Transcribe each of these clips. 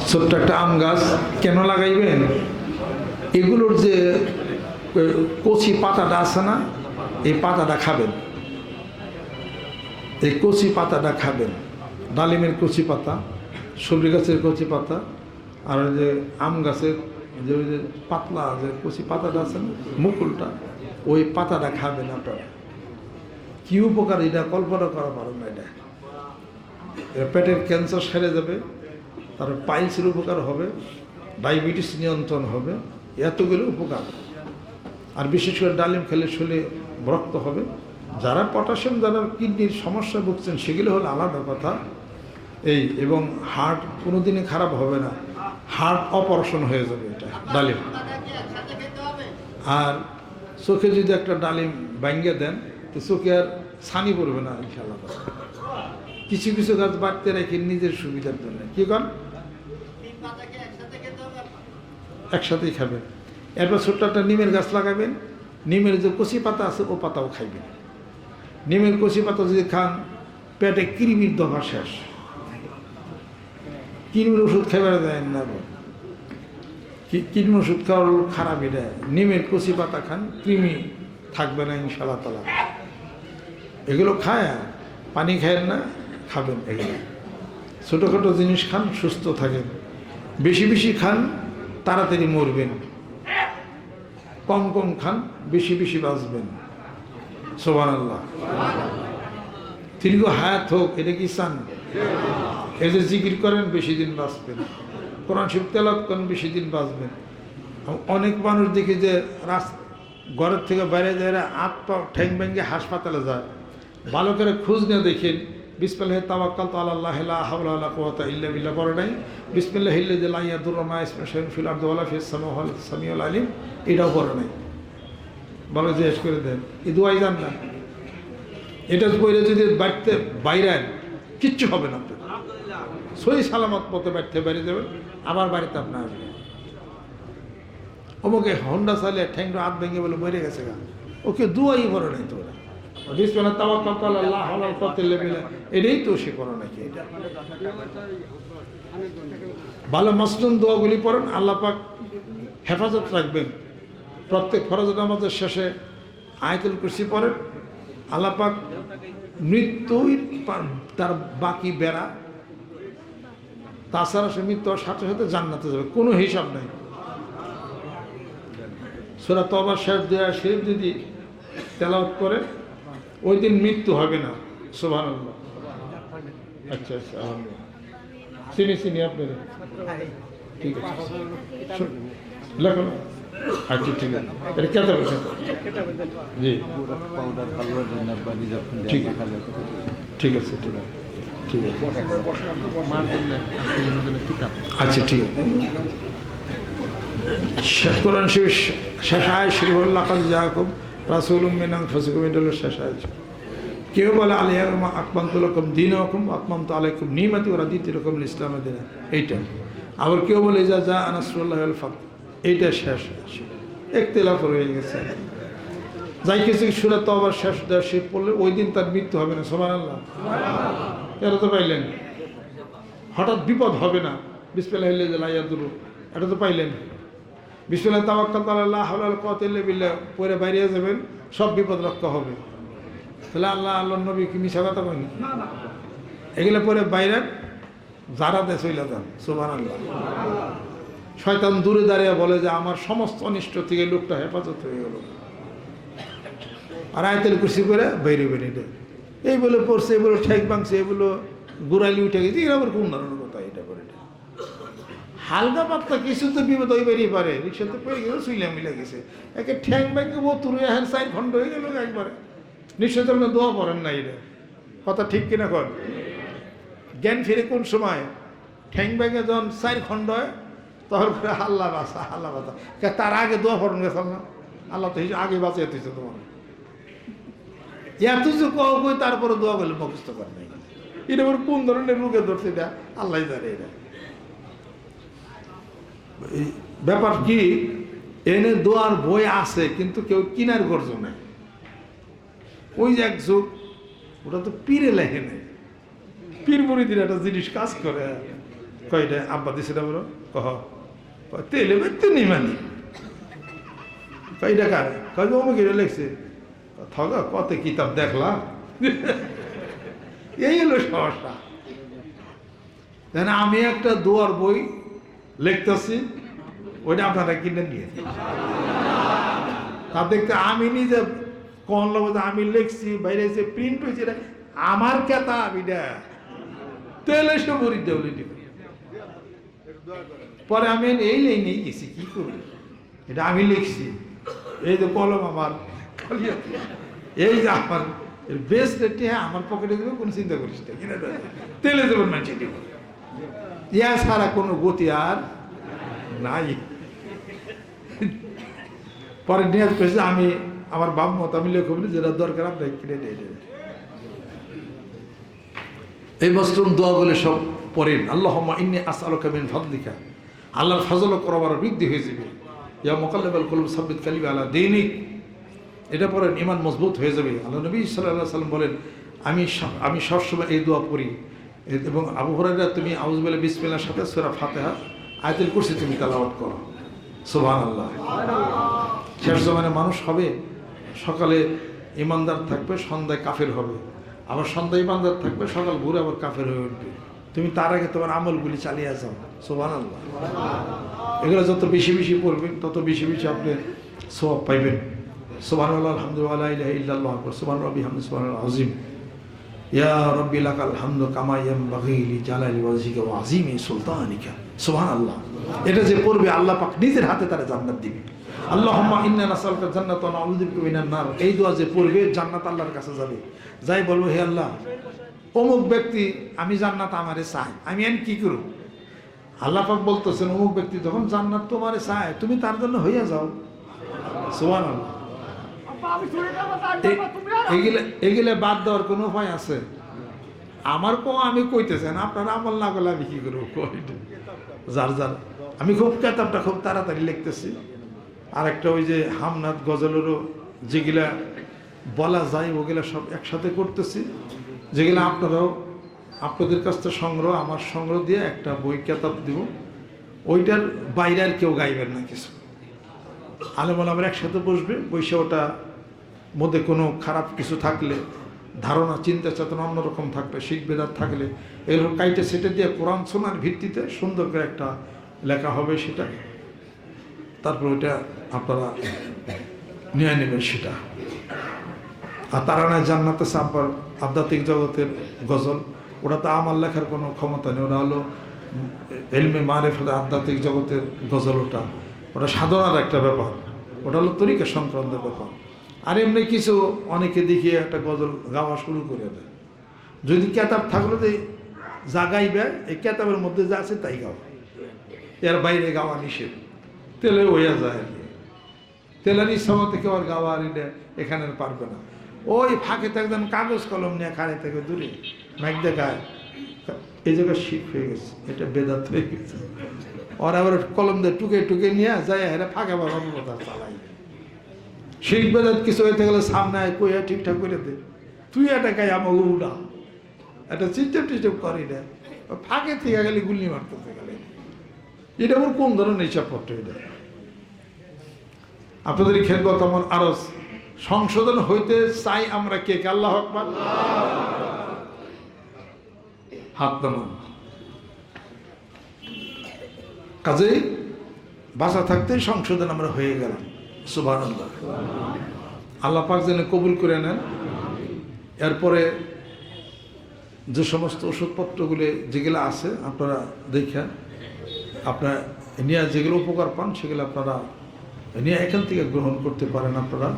ছোট্ট একটা আম গাছ কেন লাগাইবেন? এগুলোর যে কচি পাতাটা আছে না, এই পাতাটা খাবেন, এই কচি পাতাটা খাবেন। ডালিমের কচি পাতা, সবজি গাছের কচি পাতা, আর ওই যে আম গাছের যে ওই যে পাতলা যে কচি পাতাটা আছে না, মুকুলটা, ওই পাতাটা খাবেন আপনারা। কি উপকার এটা কল্পনা করা পারেন না। এটা পেটের ক্যান্সার সেরে যাবে, তার পাইলসের উপকার হবে, ডায়াবেটিস নিয়ন্ত্রণ হবে, এতগুলো উপকার। আর বিশেষ করে ডালিম খেলে শরীরে রক্ত হবে। যারা পটাশিয়াম, যারা কিডনির সমস্যা ভুগছেন সেগুলো হলো আলাদা কথা। এই এবং হার্ট কোনোদিনই খারাপ হবে না, হার্ট অপারেশন হয়ে যাবে এটা ডালিম। আর চোখে যদি একটা ডালিম ভাঙ্গে দেন তো চোখে আর ছানি পড়বে না ইনশাআল্লাহ। কিছু কিছু গাছ বাড়তে রেখে নিজের সুবিধার জন্য কি করেন, একসাথেই খাবেন। এরপর ছোট্ট একটা নিমের গাছ লাগাবেন, নিমের যে কচি পাতা আছে ও পাতাও খাইবেন। নিমের কচি পাতা যদি খান পেটে কৃমির দফা শেষ। কৃমির ওষুধ খাইবার যায় না, কৃমি ওষুধ খাওয়ার খারাপ। এটা নিমের কচি পাতা খান, কৃমি থাকবে না ইনশাআল্লাহ তাআলা। এগুলো খায়, পানি খায়েন না, খাবেন। এগুলো ছোটোখাটো জিনিস খান, সুস্থ থাকেন। বেশি বেশি খান, তাড়াতাড়ি মরবেন। কম কম খান, বেশি বেশি বাঁচবেন। সুবহানাল্লাহ। দীর্ঘ হায়াত হোক, এটা কি চান? এই যে জিকির করেন বেশি দিন বাঁচবেন, কোরআন শরীফ তেলাওয়াত করেন বেশি দিন বাঁচবেন। অনেক মানুষ দেখি যে ঘরের থেকে বাইরে যায়, হাত পা ঠ্যাং ভেঙে হাসপাতালে যায়। ভালো করে খোঁজ নিয়ে দেখেন, বিসমিল্লাহি তাওয়াক্কালতু আলাল্লাহ লা হাওলা ওয়ালা কুওয়াতা ইল্লা বিল্লাহ পড়ে নাই। বিসমিল্লাহিল্লাযী লা ইয়াদুররু মা ইসমিহি শাইউন ফিল আরদি ওয়ালা ফিস সামাই ওয়া হুয়াস সামিউল আলিম, এটাও পড়ে নাই। বলে জিজ্ঞেস করে দেন, এই দোয়াই জান না? এটা পড়ে যদি বাড়িতে বাইরেন কিচ্ছু হবে না, আপনার সহি সালামত পথে বাড়িতে বেরিয়ে যাবেন, আবার বাড়িতে আপনার আসবেন। ওকে হন্ডা চালিয়ে ঠ্যাংটা হাত ভেঙে বলে মরে গেছে গা, ওকে দুয়াই পড়ে নাই। তোরা বিসমিল্লাহি তাওয়াক্কালতু আলাল্লাহ ওয়া লা কুওয়াতা ইল্লা বিল্লাহ, এটাই তো সে করে নাকি? এটা ভালো মাসনুন দোয়াগুলি পড়েন, আল্লাহ পাক হেফাজত রাখবেন। প্রত্যেক ফরজ নামাজের শেষে আয়াতুল কুরসি পড়েন, আল্লাহ পাক মৃত্যুই তার বাকি বেড়া, তাছাড়া সে মৃত্যুর সাথে সাথে জান্নাতে যাবে, কোনো হিসাব নাই। সূরা তওবার শেষ দোয়া শরীফ যদি তেলাওয়াত করে ওই দিন মৃত্যু হবে না। সুবহানাল্লাহ। আচ্ছা আচ্ছা, আলহামদুলিল্লাহ। চিনি আপনাদের, ঠিক আছে লেখো। আচ্ছা ঠিক আছে, এটা কেটে বলছেন জি, ঠিক আছে ঠিক আছে ঠিক আছে ঠিক আছে, আচ্ছা ঠিক আছে। কোরআন শরীফ শেষ আয়াত শুরু হল লাকাদ জাআকুম রাসূলুম মিন আনফুসিকুম, এটা হলো শেষ আয়াত। কেউ বলে আল-ইয়াওমা আকমালতু লাকুম দীনাকুম ওয়া আতমামতু আলাইকুম নি'মাতি ওয়া রাদিতু লাকুমুল ইসলাম দীনা, এইটা। আবার কেউ বলে ইযা জাআ নাসরুল্লাহি ওয়াল ফাতহ, এইটা শেষ। ইখতিলাফ হয়ে গেছে। যাই কিছু সূরা তওবার শেষ দোয়া শরীফ পড়লে ওই দিন তার মৃত্যু হবে না। সুবহানাল্লাহ। এটা তো পাইলেন। হঠাৎ বিপদ হবে না, বিসমিল্লাহিল্লাযী লা ইয়াদুররু, এটা তো পাইলেন। বিসমিল্লাহি তাওয়াক্কালতু আলাল্লাহ লা হাওলা ওয়ালা কুওয়াতা ইল্লা বিল্লাহ পরে বাইরে যাবেন, সব বিপদ রক্ষা হবে। তাহলে আল্লাহর নবী কি মিছা কথা কয়নি? এগুলো পরে বাইরে যারা দেশ হইলা যান। সুবহানাল্লাহ। শয়তান দূরে দাঁড়িয়ে বলে যে আমার সমস্ত অনিষ্ট থেকে লোকটা হেফাজত হয়ে গেল, আর আয়াতুল কুরসি করে বাইরে বেরিয়ে এই বলে পড়ছে, এই বলে ঠেক ভাঙছে, এই বলে গুড়ালি উঠে গেছে, এরা আবার কোন ধরনের কথা? এটা করে হালকা পাতলা কিছু তো বিপদ হয়ে বেরিয়ে পারে। রিক্সাতে পড়ে গেছে, শুইলা মিলে গেছে, একে ঠ্যাং ব্যাংকে তুলে হ্যাঁ 4 খণ্ড হয়ে গেল একবারে। নিশ্চয় তো আপনি দোয়া করেন না। এটা কথা ঠিক কিনা কর? জ্ঞান ফিরে কোন সময়? ঠ্যাং ব্যাংকে যখন 4 খণ্ড হয় তখন করে আল্লাহ বাঁচা, আল্লাহ বাঁচা। তার আগে দোয়া করেন গেছে না, আল্লাহ তো আগে বাঁচিয়ে দিচ্ছে তোমার। এত যে কই তারপরে দোয়া করলে মুখস্থ করে নাই। এটা আবার কোন ধরনের রোগে ধরছে এটা আল্লাহ জানে। এটা ব্যাপার কি, এনে দোয়ার বই আছে কিন্তু কেউ কিনার গর্জ নাই। ওই যে এক যুগ, ওটা তো পীরে লেখে নেই, পীর মুরিদের একটা জিনিস কাজ করে। কয়টা আব্বা দিছে না বলো কহ তেলে বেরতে নেই মানে কয়টা কার কয় অমুক লেখছে থগ কত কিতাব দেখলাম এই হলো সমস্যা। আমি একটা দোয়ার বই লিখতেছি, ওইটা আপনারা কিনে নিয়ে তা দেখতে আমি নিজে কোন লোক আমি লিখছি বাইরে এসে প্রিন্ট হয়েছে আমার কেতা আমি তেলে সে বড়ি দেউলি পরে আমি এই নিয়ে গেছি কি করি, এটা আমি লিখছি, এই যে কলম আমার এই যে আমার বেস্ট রেটে আমার পকেটে দেবে কোনো চিন্তা করিস না কিনে তেলে দেবেন মানছি দেব ইয়া ছাড়া কোনো গতি আর নাই। পরে নিয়াজ করেছে আমি আমার বাপ মত আমি লেখব যেটা দরকার আপনাকে কিনে নিয়ে দেবে। এই মসলুম দোয়াগুলো সব পড়েন। আল্লাহুম্মা ইন্নী আসআলুকা মিন ফাদলিকা, আল্লাহর ফজল করবার বৃদ্ধি হয়ে যাবে। ইয়া মুকাল্লিবাল কুলুব সাব্বিত কালবি আলা দীনিক, এটা পড়েন ইমান মজবুত হয়ে যাবে। আল্লাহ নবী সাল্লাল্লাহু আলাইহি সাল্লাম বলেন আমি সবসময় এই দোয়া পড়ি। এবং আবু হুরায়রা তুমি আউযু বিল্লাহি বিসমিল্লাহর সাথে সূরা ফাতিহা আয়াতুল কুরসি তুমি তেলাওয়াত করো। সুবহানাল্লাহ। শেষ জমানে মানুষ হবে, সকালে ইমানদার থাকবে, সন্ধ্যায় কাফের হবে, আবার সন্ধ্যায় ইমানদার থাকবে, সকাল ভোরে আবার কাফের হয়ে উঠবে। তুমি তার আগে তোমার আমলগুলি চালিয়ে যাও। সুবহানাল্লাহ। এগুলো যত বেশি বেশি পড়বেন তত বেশি বেশি আপনি সওয়াব পাইবেন। সুবহানাল্লাহ, আলহামদুলিল্লাহ, লা ইলাহা ইল্লাল্লাহ, সুবহানাল্লাহি বিহামদিহি, সুবহানাল্লাহ আযীম। ইয়া রাব্বি লাকাল হামদু কামা ইয়ানবাগি লিজালালি ওয়াজহিকা ওয়া আযীমি সুলতানিকা। সুবহানাল্লাহ। এটা যে পড়বে আল্লাহ পাক নিজের হাতে তারে জান্নাত দিবে। আল্লাহুম্মা ইন্না নাসআলুকা জান্নাতা ওয়া নাউযু বিকা মিনান নার, এই দোয়া যে পড়বে জান্নাত আল্লাহর কাছে যাবে। যাই বলবো হে আল্লাহ অমুক ব্যক্তি আমি জান্নাত আমারে চাই, আমি এন কি করব? আল্লাহ পাক বলতেছেন অমুক ব্যক্তি যখন জান্নাত তোমারে চায় তুমি তার জন্য হইয়া যাও। সুবহানাল্লাহ। এগুলো বাদ দেওয়ার কোনো উপায় আছে? আমার আমি কইতেছেন আপনারা আমল না করলে আমি কি করবো? যার যার আমি খুব কেতাবটা খুব তাড়াতাড়ি লিখতেছি। আর একটা ওই যে হামনাত গজলেরও যেগুলা বলা যায় ওগুলা সব একসাথে করতেছি, যেগুলো আপনারাও আপনাদের কাছ থেকে সংগ্রহ আমার সংগ্রহ দিয়ে একটা বই কেতাব দিব। ওইটার বাইরে আর কেউ গাইবেন না কিছু, আলেম ওলামারা একসাথে বসবে, বসে ওটা মধ্যে কোনো খারাপ কিছু থাকলে ধারণা চিন্তা চেতনা অন্যরকম থাকলে শিখ বেদাত থাকলে এরকম কাইটে সেটে দিয়ে কোরআন শোনার ভিত্তিতে সুন্দর করে একটা লেখা হবে, সেটা তারপর ওইটা আপনারা নিয়ে নেবেন সেটা। আর তারানা জান্নাতে সাব্বার আধ্যাত্মিক জগতের গজল, ওটা তো আমার লেখার কোনো ক্ষমতা নেই, ওটা হলো এলমে মারিফাত আধ্যাত্মিক জগতের গজল। ওটা সাধনার একটা ব্যাপার, ওটা হলো তরিকা সংক্রান্ত ব্যাপার। আর এমনি কিছু অনেকে দেখিয়ে একটা গজল গাওয়া শুরু করে দেয়। যদি কেতাব থাকলে যে যা গাইবে এই কেতাবের মধ্যে যা আছে তাই গাও, এর বাইরে গাওয়া নিষেধ। তেলে হইয়া যায় আর কি, তেলের ইচ্ছা মতো কেউ আর গাওয়া আর এখানে পারবে না। ওই ফাঁকে তো একদম কাগজ কলম নিয়ে খাড়ে থেকে দূরে ম্যাক দেখায়, এই জায়গায় শিখ হয়ে গেছে, এটা বেদাত হয়ে গেছে। ওর আবার কলম দিয়ে টুকে টুকে নিয়ে যায় হেরে ফাঁকে বাবা কথা চালাই। শিখ বেদাত কিছু হইতে গেলে সামনে আয় কইয়া ঠিকঠাক করে দে, তুই এটা গাই আমার উড়া একটা চিস্টেপ টিস্টেপ করি না, ফাঁকে থেকে গেলে গুল্লি মারতে গেলে এটা আমার কোন ধরনের হিসাবপত্র? এটা আপনাদের খেদমত আমার আরো সংশোধন হইতে চাই আমরা। কে কে? আল্লাহু আকবার। হাত নামান। কাজেই বাঁচা থাকতেই সংশোধন আমরা হয়ে গেলাম। সুবহানাল্লাহ। আল্লাহ পাক যেন কবুল করে নেন। এরপরে যে সমস্ত ওষুধপত্রগুলি যেগুলো আছে আপনারা দেখেন, আপনার নিয়ে যেগুলো উপকার পান সেগুলো আপনারা নিয়ে এখান থেকে গ্রহণ করতে পারেন। আপনারা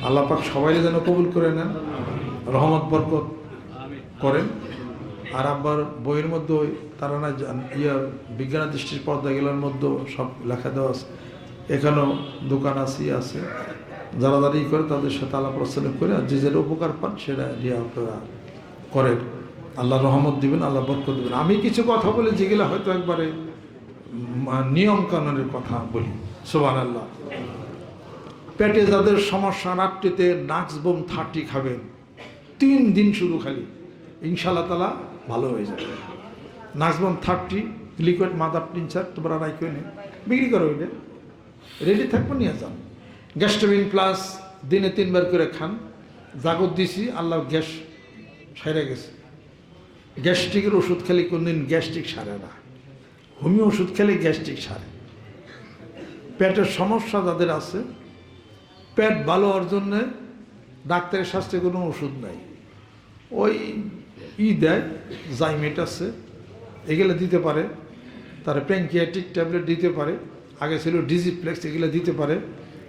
আল্লাহ পাক সবাই যেন কবুল করে নেন, রহমত বরকত করেন। আর আবার বইয়ের মধ্যে তারা না বিজ্ঞান দৃষ্টির পর্দাগুলোর মধ্যেও সব লেখা দেওয়া আছে। এখানেও দোকান আছে, যারা যারা করে তাদের সাথে আলাপ আলোচনা করে আর যে যেটা উপকার পান সেটা নিয়ে আপনারা করেন। আল্লাহ রহমত দিবেন, আল্লাহ বরকত দিবেন। আমি কিছু কথা বলি যেগুলো হয়তো একবারে নিয়ম কানুনের কথা বলি। সুবহানাল্লাহ। পেটে যাদের সমস্যা রাত্রিতে নাক্সবোম 30 খাবেন 3 দিন শুধু, খালি ইনশাআল্লাহ তাআলা ভালো হয়ে যাবে। নাক্সবোম 30 লিকুইড মাদার টিনচার তোমরা রাইখো নে বিক্রি করো, ওইটা রেডি থাকবো, নিয়ে যান। গ্যাস্ট্রোবিন প্লাস দিনে 3 বার করে খান। জাগত দিছি, আল্লাহ গ্যাস সারে গেছে। গ্যাস্ট্রিকের ওষুধ খেলে কোনদিন গ্যাস্ট্রিক সারে না, হোমিও ওষুধ খেলে গ্যাস্ট্রিক সারে। পেটের সমস্যা যাদের আছে, পেট ভালো হওয়ার জন্যে ডাক্তারের শাস্ত্রে কোনো ওষুধ নাই, ওই দেয় জাইমেট আছে, এগুলো দিতে পারে। তারা প্যানক্রিয়াটিক ট্যাবলেট দিতে পারে, আগে ছিল ডিজিপ্লেক্স, এগুলো দিতে পারে।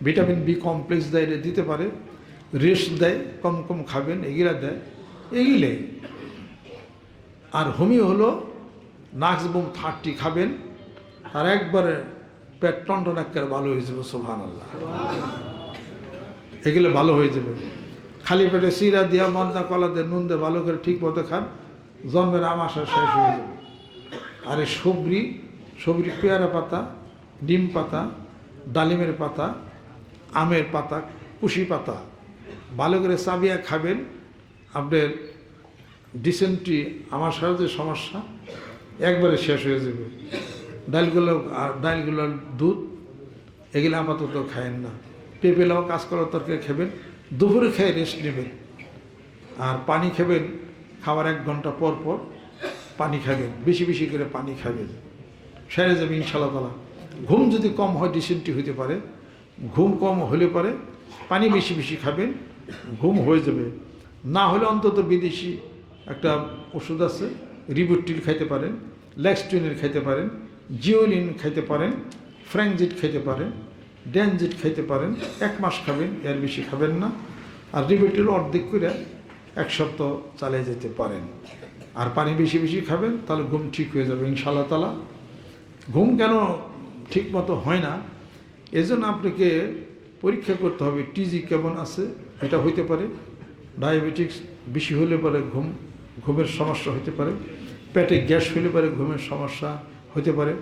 ভিটামিন বি কমপ্লেক্স দেয়, এটা দিতে পারে। রেস্ট দেয়, কম কম খাবেন, এগুলা দেয়, এগুলো। আর হোমিও হলো নাক্সবুম 30 খাবেন, আর একবারে পেট টনটন একেবারে ভালো হয়ে যাবে। সুবহানাল্লাহ, এগুলো ভালো হয়ে যাবে। খালি পেটে চিরা দিয়া মন্দা কলা দিয়ে নুন দিয়ে ভালো করে ঠিক মতো খান, জন্মের আমাশা শেষ হয়ে যাবে। আর এই সবরি পেয়ারা পাতা, ডিম পাতা, ডালিমের পাতা, আমের পাতা, কুশি পাতা ভালো করে চাবিয়া খাবেন। আপনার ডিসেন্ট্রি আমাশার যে সমস্যা একবারে শেষ হয়ে যাবে। ডালগুলোর দুধ এগুলো আপাতত খায়েন না। পেঁপে লাউ কাঁচকলার তরকারি খাবেন, দুপুরে খেয়ে রেস্ট নেবেন। আর পানি খাবেন, খাওয়ার 1 ঘন্টা পর পর পানি খাবেন, বেশি বেশি করে পানি খাবেন, সেরে যাবে ইনশাআল্লাহ তাআলা। ঘুম যদি কম হয় ডিসেন্ট্রি হতে পারে, ঘুম কম হলে পরে পানি বেশি বেশি খাবেন, ঘুম হয়ে যাবে। না হলে অন্তত বিদেশি একটা ওষুধ আছে, রিবুটিল খাইতে পারেন, ল্যাক্সটিনের খাইতে পারেন, জিওলিন খাইতে পারেন, ফ্র্যাঙ্কজিট খাইতে পারেন, ড্যানজিট খাইতে পারেন। 1 মাস খাবেন, এর বেশি খাবেন না। আর রিবুটিল অর্ধেক করে 1 সপ্তাহ চালিয়ে যেতে পারেন। আর পানি বেশি বেশি খাবেন, তাহলে ঘুম ঠিক হয়ে যাবে ইনশাআল্লাহ তাআলা। ঘুম কেন ঠিক মতো হয় না, এজন্য আপনাকে পরীক্ষা করতে হবে টিজি কেমন আছে, এটা হইতে পারে। ডায়াবেটিক্স বেশি হলে পরে ঘুমের সমস্যা হতে পারে। পেটে গ্যাস হলে পরে ঘুমের সমস্যা হতে পারে।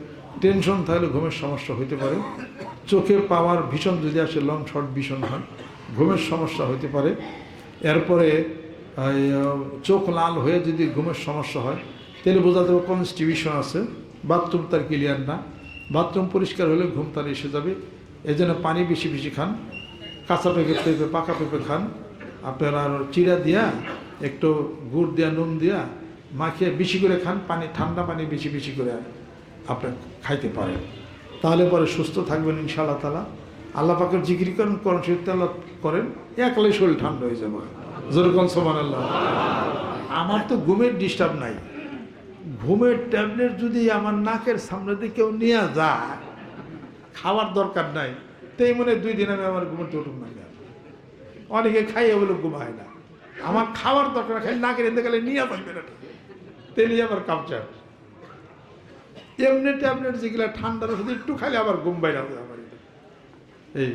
টেনশন থাকলে ঘুমের সমস্যা হতে পারে। চোখে পাওয়ার ভীষণ যদি আসে, লং শর্ট ভীষণ হয়, ঘুমের সমস্যা হতে পারে। এরপরে চোখ লাল হয়ে যদি ঘুমের সমস্যা হয়, তাহলে বোঝা যাবে কনস্টিবিউশন আছে, বাথরুম তার ক্লিয়ার না। বাথরুম পরিষ্কার হলে ঘুম তার এসে যাবে। এই জন্য পানি বেশি বেশি খান, কাঁচা পেঁপে পাকা পেঁপে খান। আপনার আর চিরা দিয়া একটু গুড় দিয়া নুন দিয়া মাখিয়ে বেশি করে খান। পানি, ঠান্ডা পানি বেশি বেশি করে আপনি খাইতে পারেন, তাহলে পরে সুস্থ থাকবেন ইনশাআল্লাহ তাআলা। আল্লাহ পাকের জিকির করেন, কোরআন শরীফ তেলাওয়াত করেন, একলাই শরীর ঠান্ডা হয়ে যাবে। যেরকম সুবহানাল্লাহ। আমার তো ঘুমের ডিস্টার্ব নাই, ঘুমের ট্যাবলেট যদি আমার নাকের সামনে দিয়ে কেউ নিয়ে যায়, খাওয়ার দরকার নাই, তাই মনে 2 দিন আমি আমার ঘুমোতে উঠুন না। অনেকে খাইয়ে বলে ঘুমায় না, আমার খাওয়ার দরকার, খাই নাকের এতে গেলে নিয়ে আসবে না, তেলে আবার কাপচার। এমনি ট্যাবলেট যেগুলো ঠান্ডার ওষুধ একটু খাইলে আবার ঘুম বাইরে হবে আমার। এই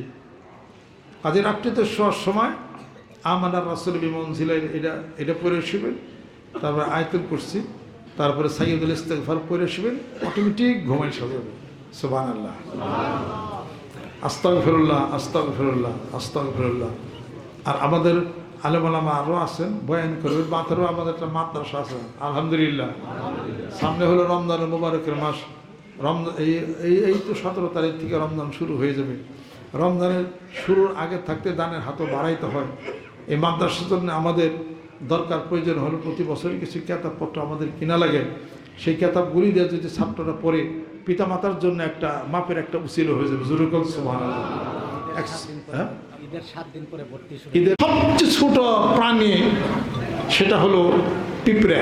আজ রাত্রিতে শোয়ার সময় আমানার রাসূল বিমনজিলা এটা পড়ে শুবেন, তারপরে আয়াতুল কুরসি, তারপরে সাইয়্যিদুল ইস্তিগফার পড়ে শুবেন, অটোমেটিক ঘুমাই যাবে। সুবহানাল্লাহ, আস্তাগফিরুল্লাহ, আস্তাগফিরুল্লাহ, আস্তাগফিরুল্লাহ। আর আমাদের আলেম ওলামা আরও আছেন, বয়ান করবেন। বাতেরও আমাদের একটা মাদ্রাসা আছে আলহামদুলিল্লাহ। সামনে হলো রমজানের মুবারকের মাস। রমজান এই তো 17 তারিখ থেকে রমজান শুরু হয়ে যাবে। রমজানের শুরুর আগে থাকতে দানের হাতও বাড়াইতে হয়। এই মাদ্রাসার জন্য আমাদের দরকার, প্রয়োজন হলো প্রতি বছরই কিছু কিতাবপত্র আমাদের কিনা লাগে। সেই কিতাবগুলি দিয়ে যদি ছাত্ররা পড়ে, পিতামাতার জন্য একটা মাপের একটা উসিলা হয়ে যাবে। জুরুকুল সুবহানাল্লাহ। ঈদের 7 দিন পরে ভর্তি শুরু। ঈদের সবচেয়ে ছোট প্রাণী সেটা হলো পিঁপড়ে।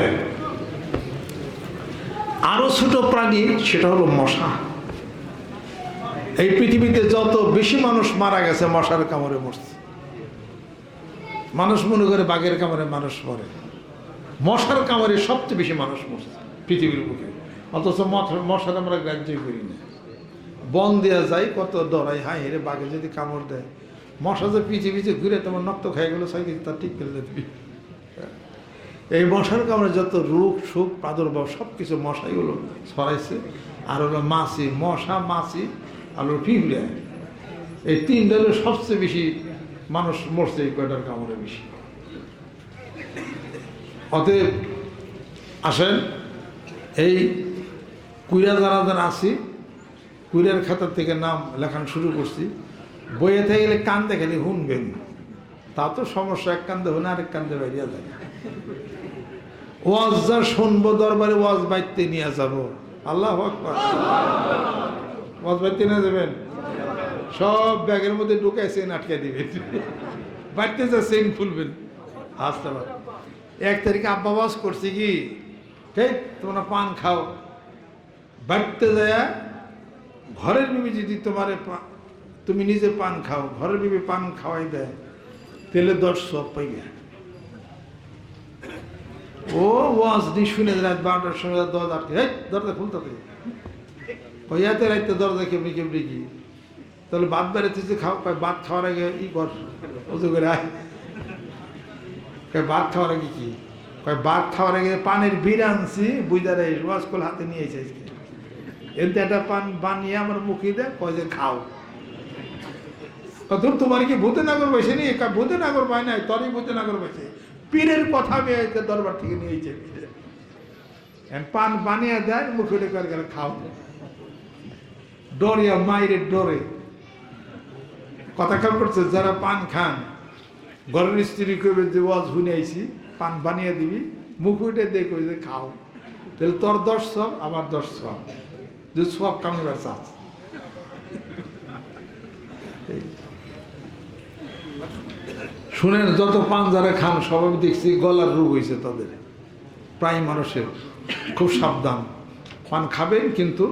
আরো ছোট প্রাণী সেটা হলো মশা। এই পৃথিবীতে যত বেশি মানুষ মারা গেছে মশার কামড়ে মরছে। মানুষ মনে করে বাঘের কামড়ে মানুষ মরে, মশার কামড়ে সবচেয়ে বেশি মানুষ মরছে পৃথিবীর বুকে। অথচ মশার আমরা গ্রাহ্যই করি না, বন দেওয়া যায়, কত ডরাই, হাই হেরে বাঘে যদি কামড় দেয়। মশা যে পিছিয়ে ঘুরে তোমার নক্ত খাই গেলো, সাইকেল তা ঠিক করে দেখবি। এই মশার কামড়ে যত রোগ সুখ প্রাদুর্ভাব সব কিছু মশাই হলো ছড়াইছে। আর হলো মাছি, মশা, মাছি আর হলো পিঁপড়ে। এই 3টা হলো সবচেয়ে বেশি মানুষ মরছে এই কয়টার কামড়ে বেশি। অতএব আসেন, এই কুইরা যারা যারা আসি কুইরার খাতার থেকে নাম লেখানো শুরু করছি, বইয়ে থেকে গেলে কান্দে খালি শুনবেন, তা তো সমস্যা, এক কান্দে হলে আরেক কান্দে বাইরিয়া যায়। ওয়াজ যা শুনবো দরবারে ওয়াজ বাইতে নিয়ে যাবো। আল্লাহু আকবার। ওয়াজ বাইতে নিয়ে যাবেন, সব ব্যাগের মধ্যে ঢুকাই চেন আটকে দিবেন, বাইতে যা চেন খুলবেন। আসতে পারে 1 তারিখে আব্বা ওয়াজ করছি কি, ঠিক তোমরা পান খাও, বাইতে যায় ঘরের বিবি যদি তোমারে তুমি নিজে পান খাও, ঘরের বিবি পান খাওয়াই দেয়, তেলে 10 সব পাইবে। ও ওয়াজ নি শুনে রাত 12টার সময় দরজা আটকে, দরজা খুলতে কইয়াতে রাইতে দরজা কেমনি কেমনি কি, তাহলে ভাত বেড়াতেছে খাও, ভাত খাওয়ার আগে ই কর, উজু করে আয়। ভাত খাওয়ার আগে কি, ভাত খাওয়ার আগে পানের বিড় আনছি, বুঝারে ওয়াজ কল হাতে নিয়ে এসে এতে একটা পান বানিয়ে আমার মুখে দেয়, কয় যে খাও। ধর তোমার কি ভূতে নাগর বসে নি, ভূতে নাগর পায় নাই, তরই ভূতে নাগর বসে পীরের কথা মেয়ে দরবার থেকে নিয়েছে। পান বানিয়ে দেয়, মুখে করে গেলে খাও। ডরিয়া মায়ের ডরে কথা খেয়াল করছে, যারা পান খান ঘরের স্ত্রী করবে যে ওয়াজ শুনে আইছি, পান বানিয়ে দিবি, মুখ উঠে দেখো যে খাও, তাহলে তোর 10 সব, আমার 10 সব, যে সব কামড়ার চাষ। শুনেন, যত পান যারা খান সবাই দেখছি গলার রোগ হয়েছে তাদের, প্রায় মানুষের। খুব সাবধান, পান খাবেন কিন্তু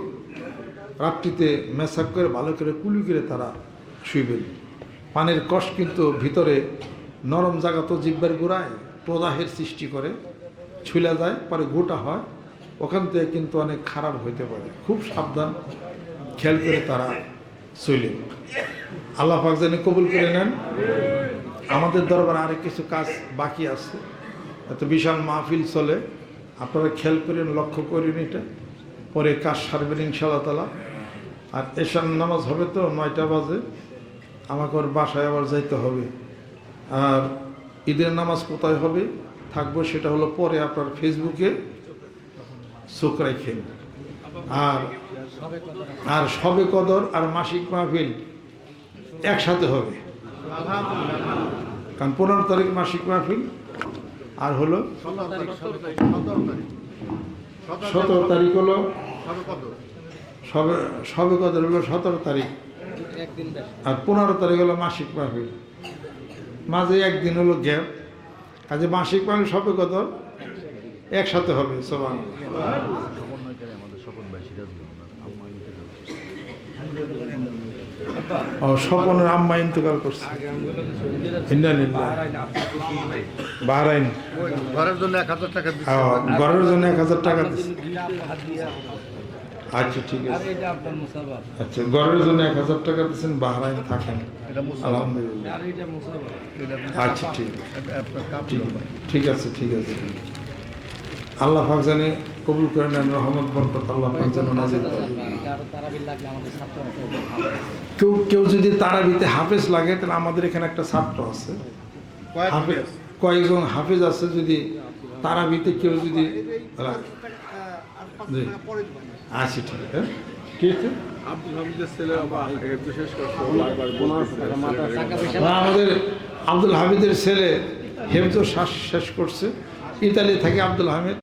রাত্রিতে মেসাক করে ভালো করে কুলি করে তারা শুইবেন। পানের কষ কিন্তু ভিতরে নরম জায়গা তো জিব্বার গোড়ায় প্রদাহের সৃষ্টি করে, ছুলা যায়, পরে গোটা হয়, ওখান থেকে কিন্তু অনেক খারাপ হইতে পারে। খুব সাবধান, খেয়াল করে তারা চলেন। আল্লাহ পাক যেন কবুল করে নেন। আমাদের দরবারে আরেক কিছু কাজ বাকি আছে, এত বিশাল মাহফিল চলে, আপনারা খেয়াল করেন, লক্ষ্য করেন, এটা পরে কাজ সারবেন ইনশাআল্লাহ তাআলা। আর এশার নামাজ হবে তো 9টা বাজে, আমাকে ওর বাসায় আবার যাইতে হবে। আর ঈদের নামাজ কোথায় হবে থাকবো সেটা হলো পরে আপনার ফেসবুকে চোখ রাখেন। আর সবে কদর আর মাসিক মাহফিল একসাথে হবে, কারণ 15 তারিখ মাসিক মাহফিল, আর হলো 17 তারিখ হলো সবে কদর হলো 17 তারিখ, আর 15 তারিখ হলো মাসিক মাহফিল, মাঝে একদিন হলো গ্যাপ। কাজে মাসিক মাহফিল সবে কদর একসাথে হবে। স্বপনের আম্মা ইন্তেকাল করছে, বাহরাইন, ঘরের জন্য 1000 টাকা, ঘরের জন্য 1000 টাকা দিচ্ছে। আচ্ছা ঠিক আছে, আচ্ছা ঘরের জন্য 1000 টাকা দিচ্ছেন, বাহরাইন থাকেন, আলহামদুলিল্লাহ। আচ্ছা ঠিক আছে, ঠিক আছে। আল্লাহ পাক জানে কবুল করে নেন, রহমত বরকত আল্লাহ পাক যেন নাজিল করেন। কেউ যদি তারাবিতে হাফেজ লাগে, তাহলে আমাদের এখানে একটা ছাত্র আছে, কয়েকজন হাফেজ আছে, যদি তারাবিতে কেউ যদি আচ্ছা ঠিক আছে। আমাদের আব্দুল হামিদের ছেলে হেফজ শেষ করছে, ইতালি থেকে আব্দুল হামিদ।